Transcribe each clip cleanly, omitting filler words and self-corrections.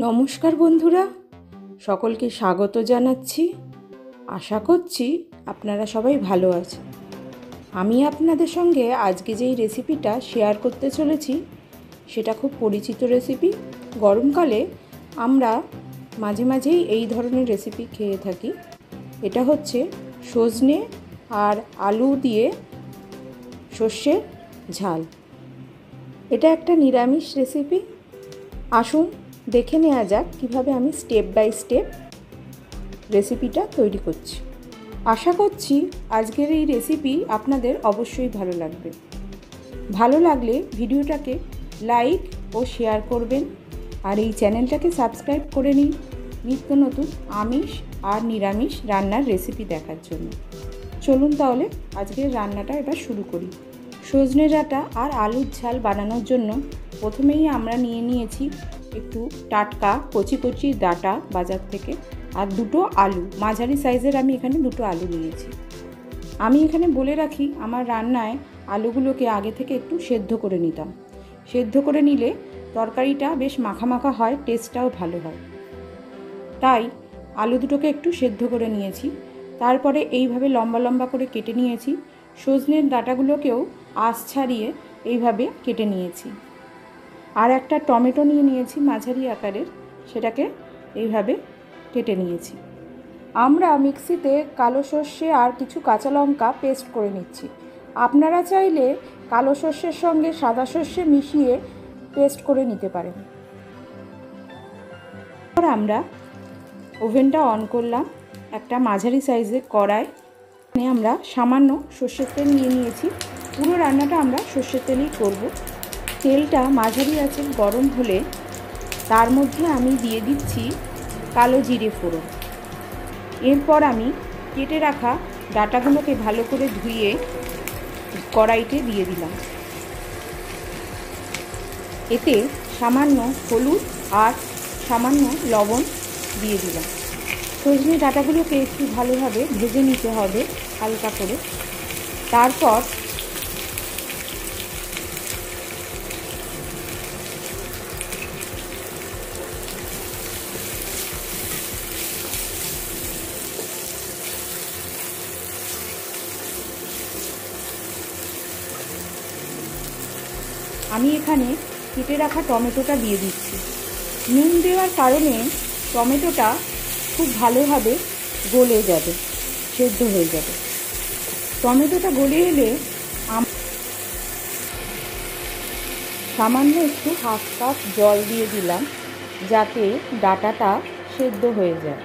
নমস্কার বন্ধুরা, সকলকে স্বাগত জানাচ্ছি। আশা করছি আপনারা সবাই ভালো আছেন। আমি আপনাদের সঙ্গে আজকে যেই রেসিপিটা শেয়ার করতে চলেছি সেটা খুব পরিচিত রেসিপি। গরমকালে আমরা মাঝে মাঝেই এই ধরনের রেসিপি খেয়ে থাকি। এটা হচ্ছে সজনে আর আলু দিয়ে সর্ষের ঝাল। এটা একটা নিরামিষ রেসিপি। আসুন দেখে নেওয়া যাক কীভাবে আমি স্টেপ বাই স্টেপ রেসিপিটা তৈরি করছি। আশা করছি আজকের এই রেসিপি আপনাদের অবশ্যই ভালো লাগবে। ভালো লাগলে ভিডিওটাকে লাইক ও শেয়ার করবেন, আর এই চ্যানেলটাকে সাবস্ক্রাইব করে নিন নিত্য নতুন আমিষ আর নিরামিষ রান্নার রেসিপি দেখার জন্য। চলুন তাহলে আজকের রান্নাটা এবার শুরু করি। সজনে ডাঁটা আর আলুর ঝাল বানানোর জন্য প্রথমেই আমরা নিয়ে নিয়েছি একটু টাটকা কচি কচি ডাঁটা বাজার থেকে, আর দুটো আলু, মাঝারি সাইজের আমি এখানে দুটো আলু নিয়েছি। আমি এখানে বলে রাখি, আমার রান্নায় আলুগুলোকে আগে থেকে একটু সেদ্ধ করে নিতাম। সেদ্ধ করে নিলে তরকারিটা বেশ মাখা মাখা হয়, টেস্টটাও ভালো হয়। তাই আলু দুটোকে একটু সেদ্ধ করে নিয়েছি। তারপরে এইভাবে লম্বা লম্বা করে কেটে নিয়েছি। সজনের ডাঁটাগুলোকেও আঁশ ছাড়িয়ে এইভাবে কেটে নিয়েছি। আর একটা টমেটো নিয়ে নিয়েছি মাঝারি আকারের, সেটাকে এইভাবে কেটে নিয়েছি। আমরা মিক্সিতে কালো সর্ষে আর কিছু কাঁচা লঙ্কা পেস্ট করে নিচ্ছি। আপনারা চাইলে কালো সর্ষের সঙ্গে সাদা সর্ষে মিশিয়ে পেস্ট করে নিতে পারেন। এবার আমরা ওভেনটা অন করলাম। একটা মাঝারি সাইজের কড়াই, আমরা সামান্য সর্ষের তেল নিয়ে নিয়েছি। পুরো রান্নাটা আমরা সর্ষের তেলেই করব। তেলটা মাঝারি আছে গরম হলে তার মধ্যে আমি দিয়ে দিচ্ছি কালো জিরে ফোড়ন। এরপর আমি কেটে রাখা ডাঁটাগুলোকে ভালো করে ধুয়ে কড়াইতে দিয়ে দিলাম। এতে সামান্য হলুদ আর সামান্য লবণ দিয়ে দিলাম। সজনে ডাঁটাগুলোকে একটু ভালোভাবে ভেজে নিতে হবে হালকা করে। তারপর আমি এখানে কেটে রাখা টমেটোটা দিয়ে দিচ্ছি। নুন দেওয়ার কারণে টমেটোটা খুব ভালোভাবে গলে যাবে, সেদ্ধ হয়ে যাবে। টমেটোটা গলে এলে সামান্য একটু হাফ কাপ জল দিয়ে দিলাম, যাতে ডাঁটাটা সেদ্ধ হয়ে যায়।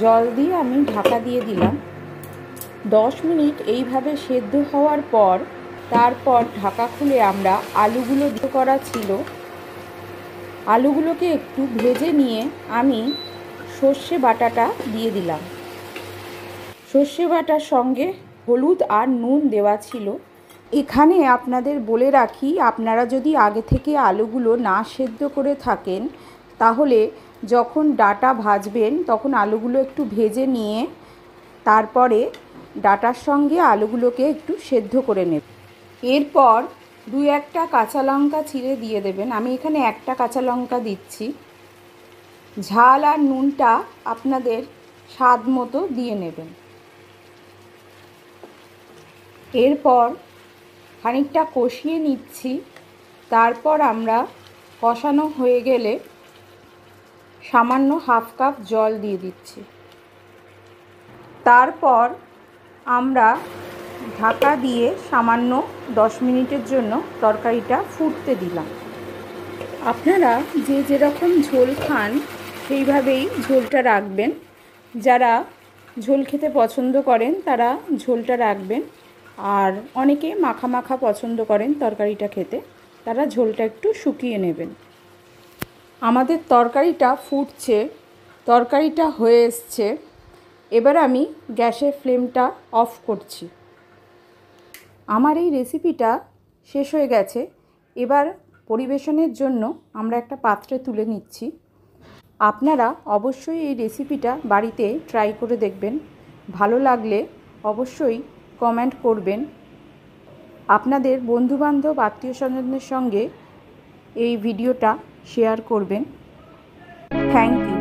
জল দিয়ে আমি ঢাকা দিয়ে দিলাম। 10 মিনিট এইভাবে সেদ্ধ হওয়ার পর তারপর ঢাকা খুলে আমরা আলুগুলো দিয়ে করা ছিল, আলুগুলোকে একটু ভেজে নিয়ে আমি সর্ষে বাটাটা দিয়ে দিলাম। সর্ষে বাটার সঙ্গে হলুদ আর নুন দেওয়া ছিল। এখানে আপনাদের বলে রাখি, আপনারা যদি আগে থেকে আলুগুলো না সেদ্ধ করে থাকেন তাহলে যখন ডাঁটা ভাজবেন তখন আলুগুলো একটু ভেজে নিয়ে তারপরে ডাঁটার সঙ্গে আলুগুলোকে একটু সেদ্ধ করে নেবেন। এরপর 2-1টা কাঁচা লঙ্কা ছিঁড়ে দিয়ে দেবেন। আমি এখানে একটা কাঁচা লঙ্কা দিচ্ছি। ঝাল আর নুনটা আপনাদের স্বাদ মতো দিয়ে নেবেন। এরপর খানিকটা কষিয়ে নিচ্ছি। তারপর আমরা কষানো হয়ে গেলে সামান্য হাফ কাপ জল দিয়ে দিচ্ছি। তারপর আমরা ঢাকা দিয়ে সামান্য 10 মিনিটের জন্য তরকারিটা ফুটতে দিলাম। আপনারা যে যেরকম ঝোল খান সেইভাবেই ঝোলটা রাখবেন। যারা ঝোল খেতে পছন্দ করেন তারা ঝোলটা রাখবেন, আর অনেকে মাখা মাখা পছন্দ করেন তরকারিটা খেতে, তারা ঝোলটা একটু শুকিয়ে নেবেন। আমাদের তরকারিটা ফুটছে, তরকারিটা হয়ে এসছে। এবার আমি গ্যাসের ফ্লেমটা অফ করছি। আমার এই রেসিপিটা শেষ হয়ে গেছে। এবার পরিবেশনের জন্য আমরা একটা পাত্রে তুলে নিচ্ছি। আপনারা অবশ্যই এই রেসিপিটা বাড়িতে ট্রাই করে দেখবেন। ভালো লাগলে অবশ্যই কমেন্ট করবেন। আপনাদের বন্ধুবান্ধব আত্মীয় স্বজনদের সঙ্গে এই ভিডিওটা শেয়ার করবেন। Thank you.